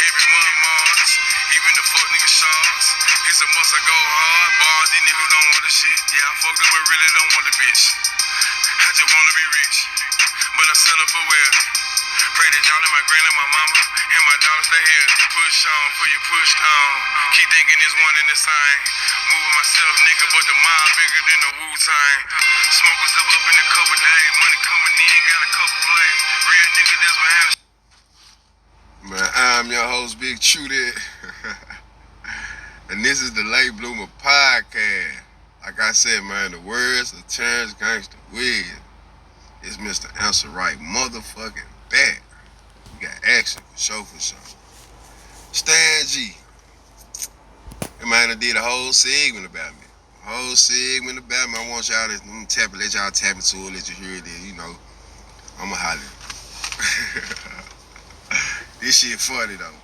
every month, Mars. Even the fuck nigga sharks. It's a must I go hard. Bars, these niggas don't want the shit. Yeah, I fucked up but really don't want the bitch. I just wanna be rich. But I settle for wealthy. Pray that y'all and my granny, my mama, and my daughter stay healthy. Push on, put your push on. Keep thinking it's one and the same. Moving myself, nigga, but the mob bigger than the Wu-Tang. Smoking zip up in a couple days. Money coming in, got a couple plays. Real nigga that's behind the Man, I'm your host, Big Trudy. And this is the Late Bloomer Podcast. Like I said, man, the words of Terrence Gangsta Wiz. It's Mr. Answer Right motherfucking back. We got action for sure. Stan G. That man done did a whole segment about me. I want y'all to let y'all tap into it, let you hear it. Then, you know, I'ma holler. This shit funny though.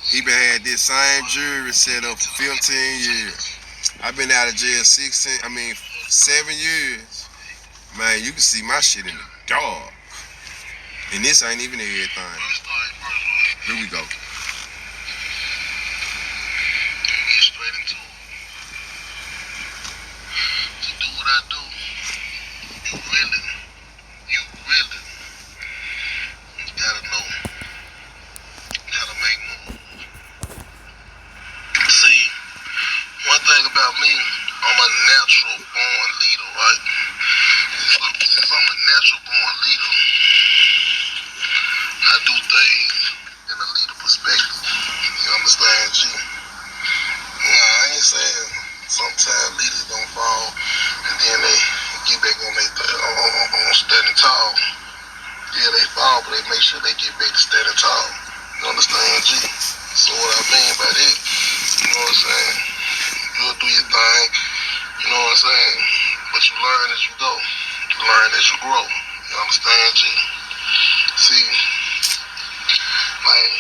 He been had this same jury set up for 15 years. I've been out of jail 7 years. Man, you can see my shit in the dark. And this ain't even everything. Here we go. Straight into it. To do what I do, you really gotta know how to make moves. See, one thing about me, I'm a natural born leader, right? Since I'm a natural born leader, I do things in a leader perspective. You understand, G? Nah, I ain't saying sometimes leaders don't fall and then they get back on on standing tall. Yeah, they fall, but they make sure they get back to standing tall. You understand, G? So what I mean by that, you know what I'm saying? You'll do your thing, you know what I'm saying? But you learn as you go. You learn as you grow. You understand, G? See, like,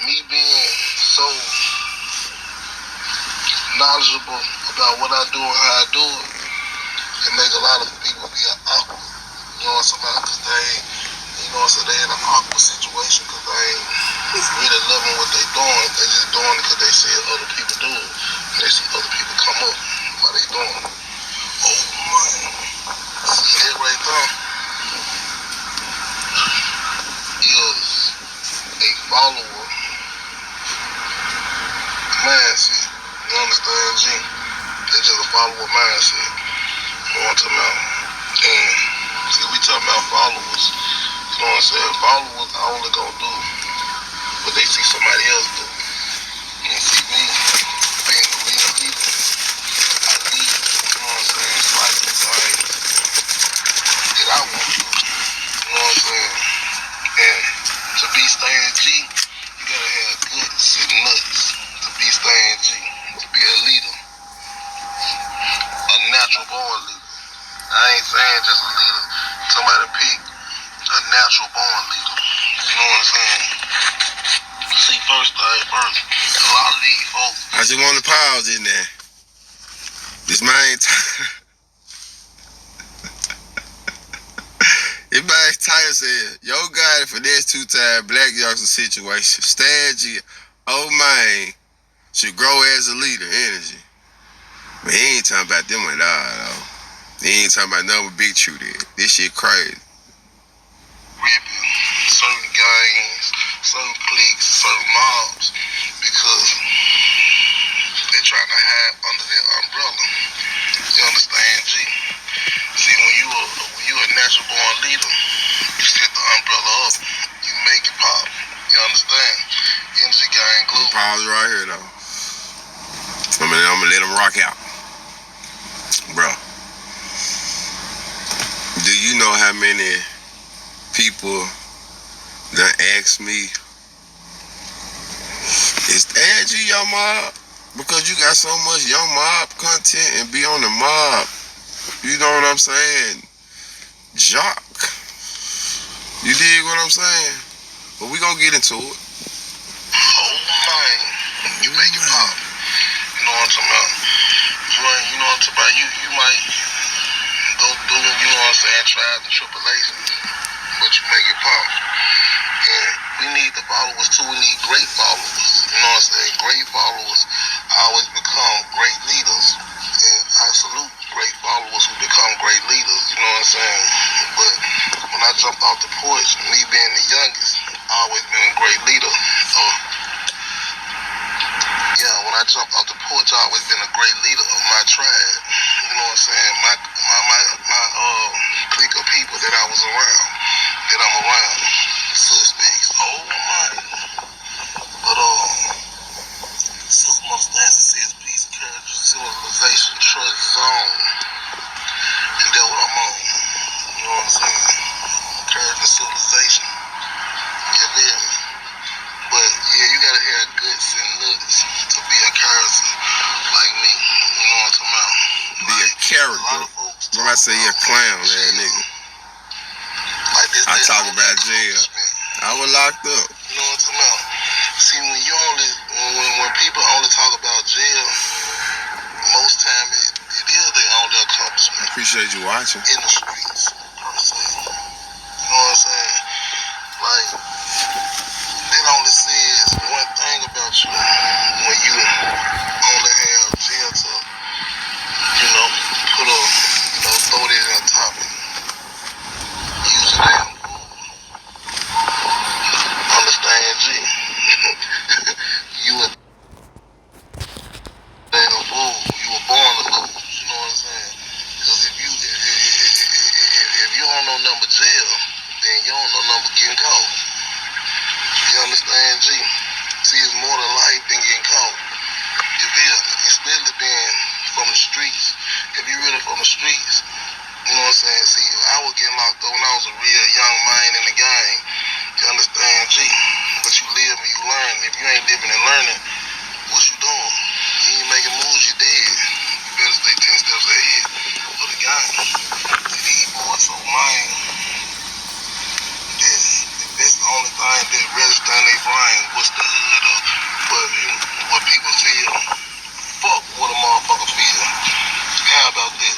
me being so knowledgeable about what I do and how I do it, it make a lot of people be awkward. You know what I'm saying? Because they in an awkward situation because they ain't really loving what they doing. They just doing it because they see other people do it. And they see other people come up while they doing it. Oh man. See that right there? Is a follower mindset. You understand, G? They just a follower mindset. You know what I'm talking about? And see, we talking about followers. You know what I'm saying? Followers are only gonna do what they see somebody else do. And see me being a real leader, I lead, you know what I'm saying, so I do things that I want to do. You know what I'm saying? And to be Stan G, you gotta have good sitting nuts. To be Stan G, to be a leader, a natural born leader. I ain't saying just a leader, somebody pick a natural born leader. You know what I'm saying? See, first thing first, a lot of these folks. I just want to pause in there. This man, his man Tyler said, "Yo, guy for this 2-time black youngster situation. Stan G, oh man, should grow as a leader. Energy. Man, he ain't talking about them at all, though. He ain't talking about nothing with Big Trudy. This shit crazy. Ripping certain gangs, certain cliques, certain mobs, because they trying to hide under their umbrella. You understand, G? See, when you a natural born leader, you set the umbrella up, you make it pop. You understand? Energy gang glue. Pause right here, though. I'm gonna let him rock out. Bro, do you know how many people done asked me, is Stan G your mob? Because you got so much young mob content and be on the mob. You know what I'm saying? Jock. You dig what I'm saying? But we gonna get into it. Oh man, you make it pop. what I'm talking about? You know what I'm talking about? You might go through, you know what I'm saying, trials and tribulations, but you make it pop. And we need the followers too. We need great followers. You know what I'm saying? Great followers always become great leaders. And I salute great followers who become great leaders. You know what I'm saying? But when I jumped off the porch, me being the youngest, I always been a great leader. So yeah, when I jumped off the porch, I always been a great leader of my tribe. You know what I'm saying? My clique of people that I was around, that I'm around. Suspects. Oh my. But Sister Mother Stancy says peace, courage, civilization, trust, zone. And that's what I'm on. You know what I'm saying? Courage and civilization. You feel me? But yeah, you gotta have guts and nuts to be a character like me. You know what I'm talking about? Be a character. When I say you're a clown, that nigga. Like this, I talk about jail. I was locked up. You know what I'm talking about? See, when people only talk about jail, most time it is their only accomplishment. I appreciate you watching. In the streets, per se. You know what I'm saying? Like, that only says one thing about you when you only have jail to, you know, put a, you know, throw that in a topic. Use a damn fool. Understand, G? You a damn fool. You were born to lose. You know what I'm saying? Because if you don't know number jail, then you don't know number getting caught. You understand, G? See, it's more to life than getting caught. You feel me? Especially being from the streets. If you really from the streets, you know what I'm saying? See, I was getting locked up when I was a real young man in the game. You understand, G? But you live and you learn. If you ain't living and learning, what you doing? You ain't making moves, you dead. You better stay 10 steps ahead of the game. See, these boys so lame. That's the only thing that register in their brain. What's the hood of? But what people feel, fuck what a motherfucker feel. How about that?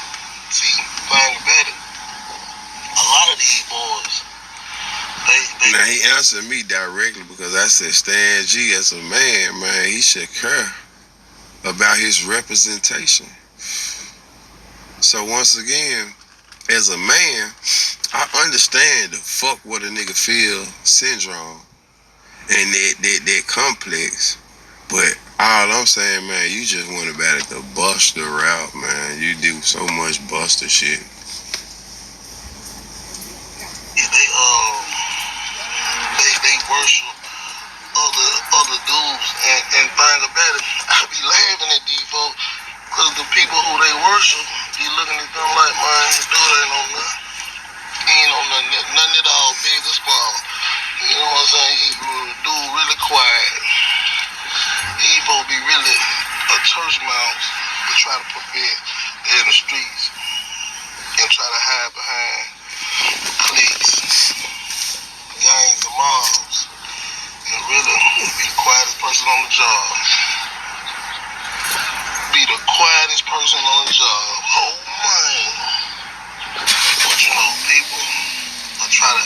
See, thing about it, a lot of these boys, they Now he answered me directly because I said Stan G as a man, he should care about his representation. So once again, as a man, I understand the fuck what a nigga feel syndrome and that complex. But all I'm saying, man, you just went about it the buster route, man. You do so much buster shit. They worship other dudes and thing about it, I be laughing at these folks because the people who they worship be looking at them like, man, this dude ain't on nothing. He ain't on nothing at all, big or small. You know what I'm saying? He dude really quiet. These folks be really a church mouse to try to perfect in the streets and try to hide behind cliques, gangs, and mobs. And really be the quietest person on the job. Be the quietest person on the job. Oh man. But you know, people will try to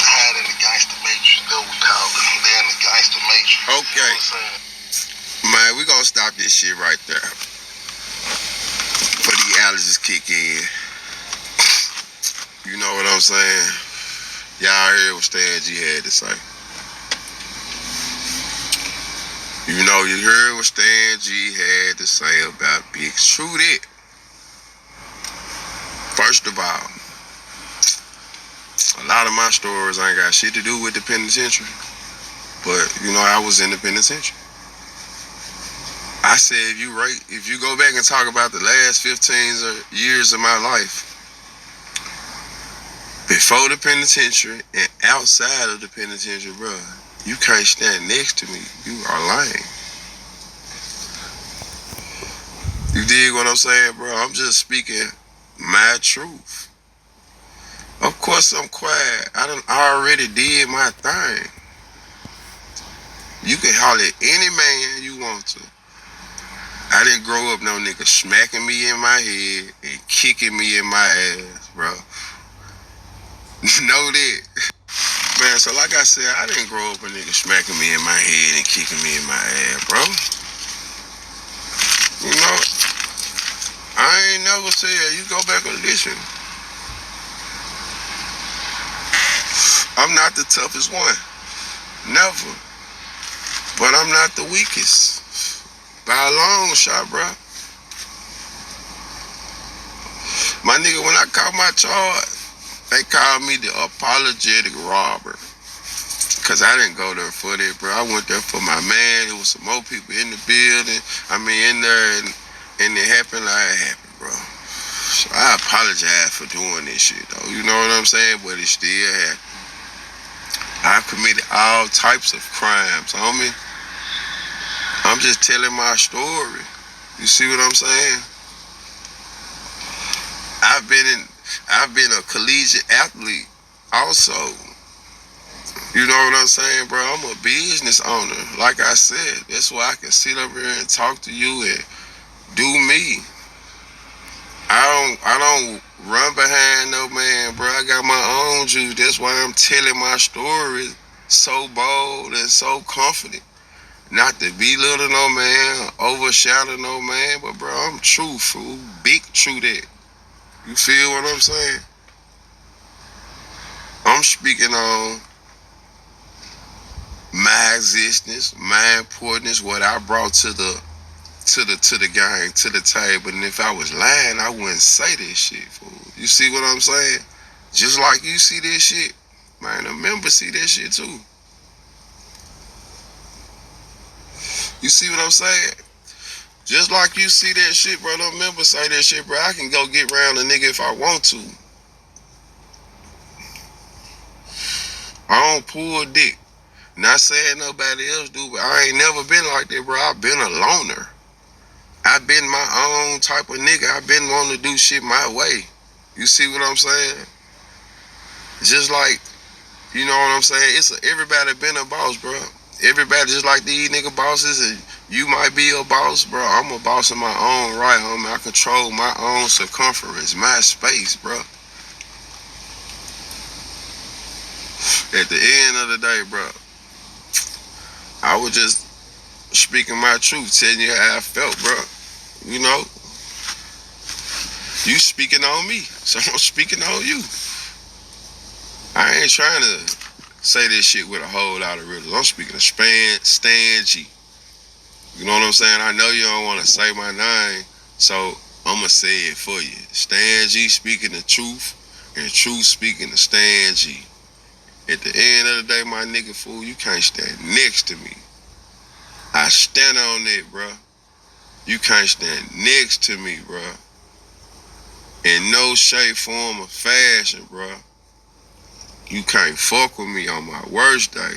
hide in the gangster matrix. That we call it. They're in the gangster matrix. Okay. You know what I'm saying? Man, we gonna stop this shit right there. For the allergies kick in. You know what I'm saying? Y'all heard what Stan G had to say. You know, you heard what Stan G had to say about Big True That. First of all, a lot of my stories ain't got shit to do with the penitentiary. But, you know, I was in the penitentiary. I said if you go back and talk about the last 15 years of my life, before the penitentiary and outside of the penitentiary, bro, you can't stand next to me. You are lying. You dig what I'm saying, bro? I'm just speaking my truth. Of course I'm quiet. I already did my thing. You can holler at any man you want to. I didn't grow up no nigga smacking me in my head and kicking me in my ass, bro. Know that. Man, so like I said, I didn't grow up a nigga smacking me in my head and kicking me in my ass, bro. You know, I ain't never said, you go back and listen. I'm not the toughest one. Never. But I'm not the weakest. By a long shot, bro. My nigga, when I caught my charge, they called me the apologetic robber. Cause I didn't go there for that, bro. I went there for my man. There was some more people in the building. I mean, in there, and it happened like it happened, bro. So I apologize for doing this shit, though. You know what I'm saying? But it still happened. I've committed all types of crimes, homie. I'm just telling my story. You see what I'm saying? I've been a collegiate athlete also. You know what I'm saying, bro? I'm a business owner. Like I said, that's why I can sit up here and talk to you and do me. I don't run behind no man, bro. I got my own juice. That's why I'm telling my story so bold and so confident. Not to belittle no man, overshadow no man, but bro, I'm truthful, big true that. You feel what I'm saying? I'm speaking on my existence, my importance, what I brought to the gang, to the table. And if I was lying, I wouldn't say this shit, fool. You see what I'm saying? Just like you see this shit, man, the members see this shit too. You see what I'm saying? Just like you see that shit, bro, them members say that shit, bro. I can go get around a nigga if I want to. I don't pull dick. Not saying nobody else do, but I ain't never been like that, bro. I've been a loner. I've been my own type of nigga. I've been wanting to do shit my way. You see what I'm saying? Just like, you know what I'm saying? Everybody been a boss, bro. Everybody just like these nigga bosses, and you might be a boss, bro. I'm a boss in my own right, homie. I control my own circumference, my space, bro. At the end of the day, bro, I was just speaking my truth, telling you how I felt, bro. You know, you speaking on me, so I'm speaking on you. I ain't trying to say this shit with a whole lot of rhythm. I'm speaking of Stan G. You know what I'm saying? I know you don't want to say my name, so I'm going to say it for you. Stan G speaking the truth, and truth speaking to Stan G. At the end of the day, my nigga, fool, you can't stand next to me. I stand on it, bro. You can't stand next to me, bro. In no shape, form, or fashion, bro. You can't fuck with me on my worst day.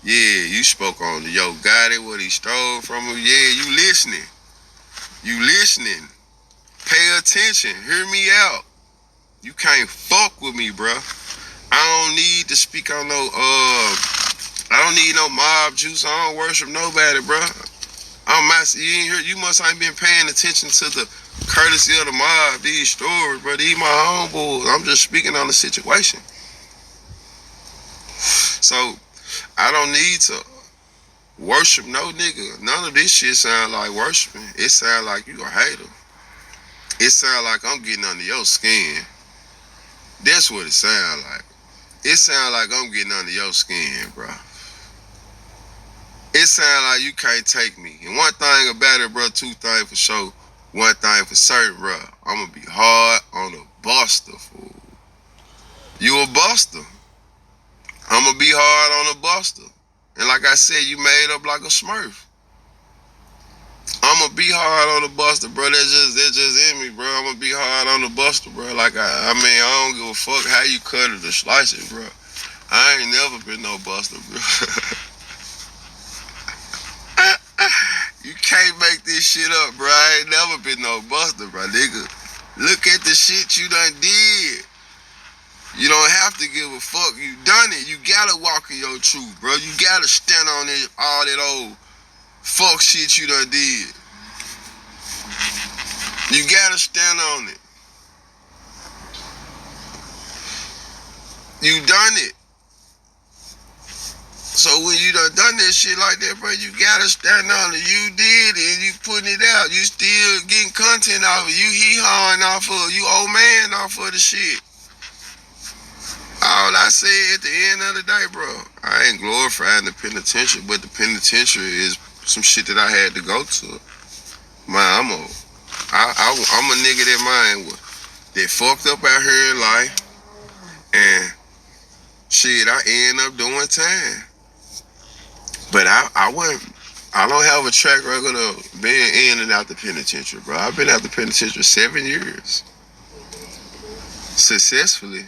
Yeah, you spoke on the Yo Gotti, what he stole from him. Yeah, you listening. You listening. Pay attention. Hear me out. You can't fuck with me, bro. I don't need to speak on no, I don't need no mob juice. I don't worship nobody, bro. You must ain't been paying attention to the courtesy of the mob, these stories, bro. These my homeboys. I'm just speaking on the situation. So, I don't need to worship no nigga. None of this shit sound like worshiping. It sound like you a hater. It sound like I'm getting under your skin. That's what it sound like. It sound like I'm getting under your skin, bro. It sound like you can't take me. And one thing about it, bro, two things for sure. One thing for certain, bro. I'm gonna be hard on a buster, fool. You a buster. I'm gonna be hard on a buster. And like I said, you made up like a smurf. I'm gonna be hard on the buster, bro. That's just in me, bro. I'm gonna be hard on the buster, bro. Like I mean, I don't give a fuck how you cut it or slice it, bro. I ain't never been no buster, bro. You can't make this shit up, bro. I ain't never been no buster, bro, nigga. Look at the shit you done did. You don't have to give a fuck. You done it. You gotta walk in your truth, bro. You gotta stand on it, all that old fuck shit you done did. You gotta stand on it. You done it. So when you done that shit like that, bro, you gotta stand on it. You did it and you putting it out. You still getting content off of it. You hee-hawing off of it. You old man off of the shit. All I say at the end of the day, bro, I ain't glorifying the penitentiary, but the penitentiary is some shit that I had to go to. Man, I'm a nigga that that fucked up out here in life, and shit, I end up doing time. But I don't have a track record of being in and out the penitentiary, bro. I've been out the penitentiary 7 years. Successfully.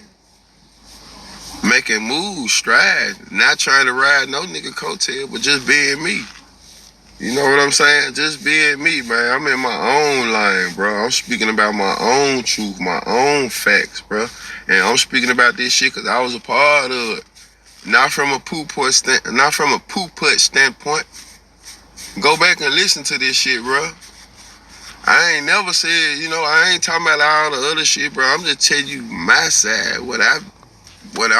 Making moves, strides, not trying to ride no nigga coattail, but just being me. You know what I'm saying? Just being me, man. I'm in my own line, bro. I'm speaking about my own truth, my own facts, bro. And I'm speaking about this shit because I was a part of it. Not from a poo-putt standpoint. Go back and listen to this shit, bro. I ain't never said, I ain't talking about all the other shit, bro. I'm just telling you my side, what I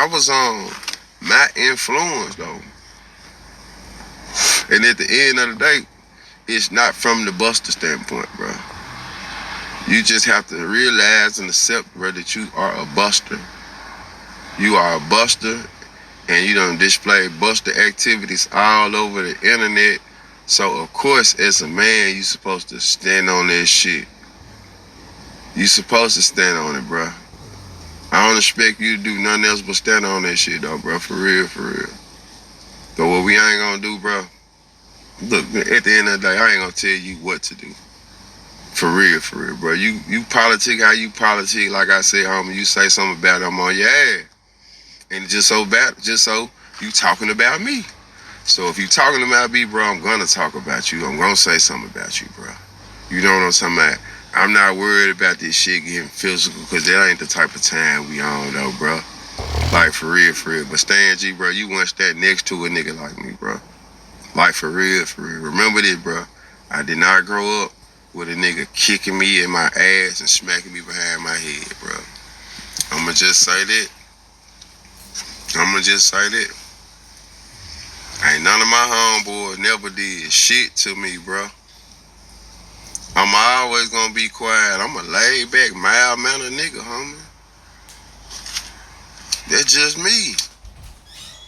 was on, my influence, though. And at the end of the day, it's not from the buster standpoint, bro. You just have to realize and accept, bro, that you are a buster. You are a buster, and you done display buster activities all over the internet. So, of course, as a man, you supposed to stand on that shit. You supposed to stand on it, bro. I don't expect you to do nothing else but stand on that shit, though, bro. For real, for real. So what we ain't gonna do, bro, look, at the end of the day, I ain't gonna tell you what to do. For real, bro. You politic how you politic. Like I said, homie, you say something about it, I'm on your ass. And just so you talking about me. So if you talking about me, bro, I'm gonna talk about you. I'm gonna say something about you, bro. You know what I'm talking about? I'm not worried about this shit getting physical, because that ain't the type of time we on, though, bro. Like, for real. But Stan G, bro, you want that next to a nigga like me, bro. Like, for real. Remember this, bro. I did not grow up with a nigga kicking me in my ass and smacking me behind my head, bro. I'ma just say that. Ain't none of my homeboys never did shit to me, bro. I'm always gonna be quiet. I'm a laid back, mild mannered nigga, homie. That's just me.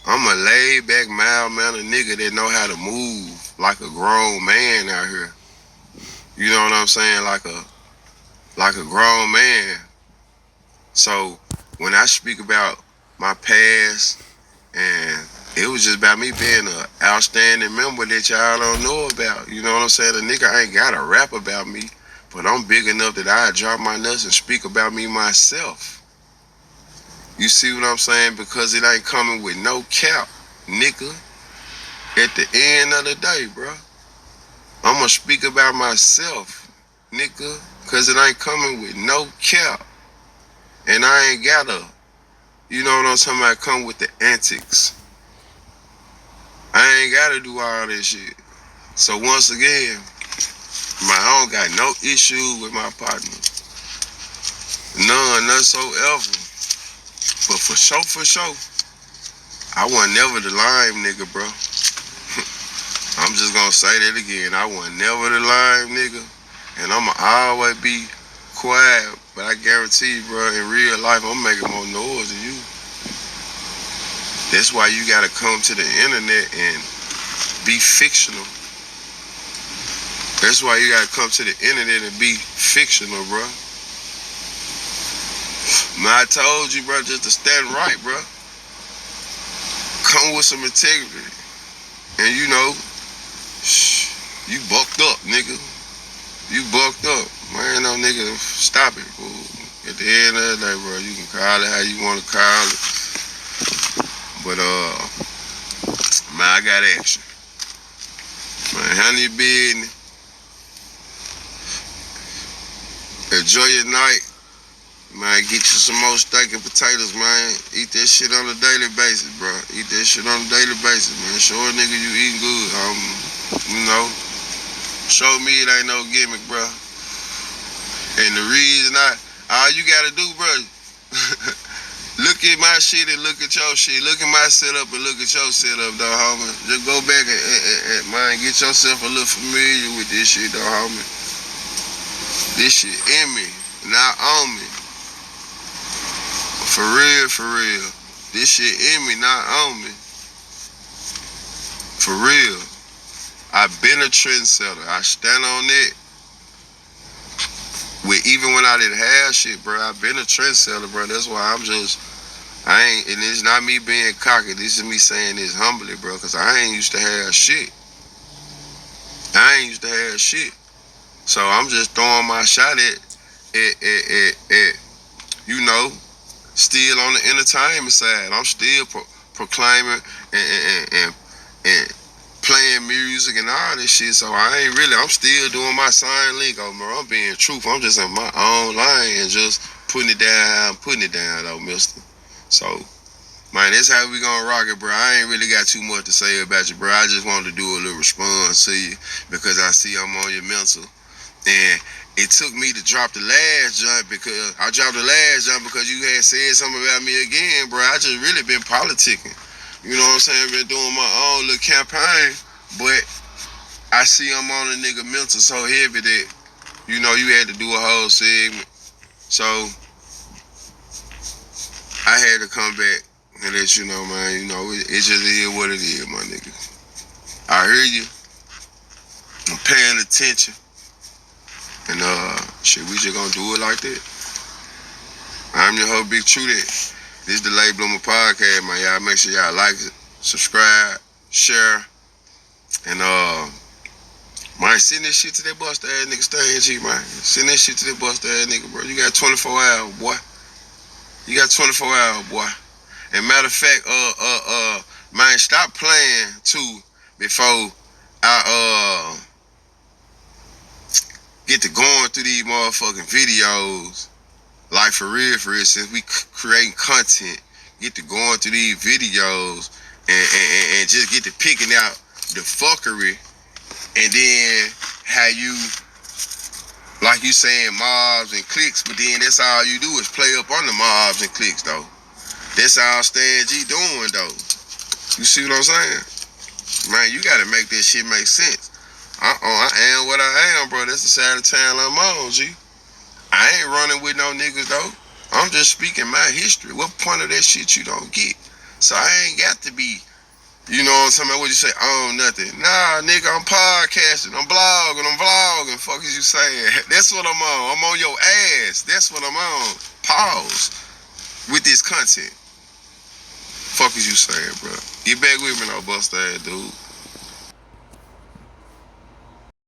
I'm a laid back, mild mannered nigga that know how to move like a grown man out here. You know what I'm saying? Like a grown man. So when I speak about my past, and it was just about me being an outstanding member that y'all don't know about. You know what I'm saying? A nigga ain't gotta rap about me, but I'm big enough that I drop my nuts and speak about me myself. You see what I'm saying? Because it ain't coming with no cap, nigga. At the end of the day, bro, I'ma speak about myself, nigga, because it ain't coming with no cap. And I ain't gotta, you know what I'm talking about, come with the antics. I ain't gotta do all this shit. So once again, I don't got no issue with my partner. None whatsoever. But for sure, I wasn't never the lime nigga, bro. I'm just gonna say that again. I wasn't never the lime nigga. And I'ma always be quiet. But I guarantee you, bro, in real life, I'm making more noise than you. That's why you gotta come to the internet and be fictional. That's why you gotta come to the internet and be fictional, bro. Man, I told you, bro, just to stand right, bro. Come with some integrity. And you bucked up, nigga. You bucked up. Man, no nigga, stop it, fool. At the end of the day, bro, you can call it how you want to call it. But, man, I got action. Man, handle your business. Enjoy your night. Man, get you some more steak and potatoes, man. Eat that shit on a daily basis, bro. Eat that shit on a daily basis, man. Show a nigga you eating good, you know. Show me it ain't no gimmick, bro. And the reason all you gotta do, bro, look at my shit and look at your shit. Look at my setup and look at your setup, though, homie. Just go back and man, get yourself a little familiar with this shit, though, homie. This shit in me, not on me. For real, for real. This shit in me, not on me. For real. I've been a trendsetter. I stand on it. Even when I didn't have shit, bro, I've been a trendsetter, bro. That's why and it's not me being cocky. This is me saying this humbly, bro, because I ain't used to have shit. So I'm just throwing my shot at you know, still on the entertainment side. I'm still proclaiming and playing music and all this shit. So I'm still doing my sign lingo, bro. I'm being truthful. I'm just in my own lane and just putting it down though, mister. So, man, that's how we gonna rock it, bro. I ain't really got too much to say about you, bro. I just wanted to do a little response to you because I see I'm on your mental. And it took me to drop the last jump because you had said something about me again, bro. I just really been politicking. You know what I'm saying? Been doing my own little campaign, but I see I'm on a nigga mental so heavy that, you know, you had to do a whole segment. So I had to come back and let you know, man, you know, it just is what it is, my nigga. I hear you. I'm paying attention. And shit, we just gonna do it like that. I'm your whole Big True That. This is the Late Bloomer Podcast, man. Y'all make sure y'all like it, subscribe, share, and man, send this shit to that bust ass nigga. Stay in G, man. Send that shit to that bust ass nigga, bro. You got 24 hours, boy. You got 24 hours, boy. And matter of fact, man, stop playing too before I get to going through these motherfucking videos. Like for real, since we creating content, get to going through these videos and just get to picking out the fuckery, and then how you, like you saying mobs and cliques, but then that's all you do is play up on the mobs and cliques, though. That's all Stan G doing, though. You see what I'm saying? Man, you gotta make this shit make sense. I am what I am, bro. That's the side of town I'm on, G. I ain't running with no niggas, though. I'm just speaking my history. What point of that shit you don't get? So I ain't got to be, you know what I'm saying? What you say? Oh, nothing. Nah, nigga, I'm podcasting. I'm blogging. I'm vlogging. Fuck is you saying? That's what I'm on. I'm on your ass. That's what I'm on. Pause. With this content. Fuck is you saying, bro? Get back with me, no bust ass dude.